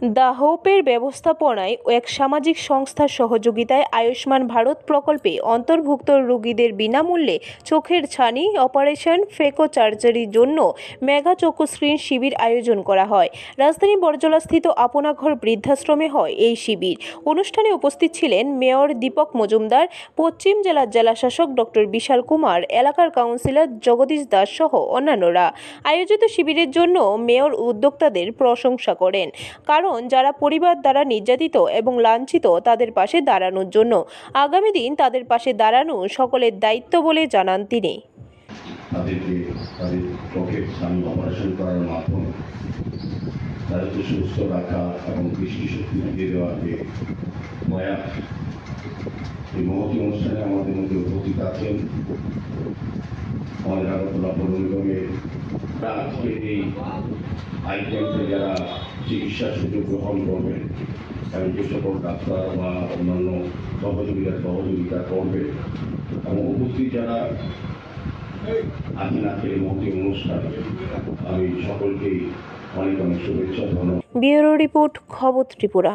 The হোপের ব্যবস্থাপনায় এক সামাজিক সংস্থার সহযোগিতায় আয়ুষ্মান ভারত প্রকল্পে অন্তর্ভুক্ত রোগীদের বিনামূল্যে চোখের ছানি অপারেশন ফেকো সার্জারির জন্য মেগা চক্ষু স্ক্রিন শিবির আয়োজন করা হয়। রাজধানী বড়জলাস্থিত আপনাঘর বৃদ্ধাশ্রমে হয় এই শিবির। অনুষ্ঠানে উপস্থিত ছিলেন মেয়র দীপক মজুমদার, পশ্চিম জেলার জেলাশাসক ডক্টর বিশাল কুমার, এলাকার কাউন্সিলর জগদীশ দাস সহ অন্যান্যরা। আয়োজিত শিবিরের জন্য মেয়র উদ্যোক্তাদের প্রশংসা করেন, কারণ যারা পরিবার দ্বারা নির্যাতিত এবং লাঞ্ছিত তাদের পাশে দাঁড়ানোর জন্য আগামী দিন তাদের পাশে দাঁড়ানো সকলের দায়িত্ব বলে জানান তিনি। তাদেরকে তাদের চোখের ছানি অপারেশন করার মাধ্যমে তাদেরকে সুস্থ রাখা এবং দৃষ্টিশক্তি ফিরিয়ে দেওয়ার যে প্রয়াস, এই মহতি অনুষ্ঠানে আমাদের মধ্যে উপস্থিত আছেন আমাদের আগরতলা পৌর নিগমের আজকে এই আই ক্যাম্পে যারা চিকিৎসার সুযোগ গ্রহণ করবেন এবং যে সকল ডাক্তার বা অন্যান্য সহযোগিতা করবে এবং উপস্থিত যারা আছেন আজকের মহতি অনুষ্ঠানে আমি সকলকেই অনেক অনেক শুভেচ্ছা ধন্যবাদ। ব্যুরো রিপোর্ট, খবর ত্রিপুরা।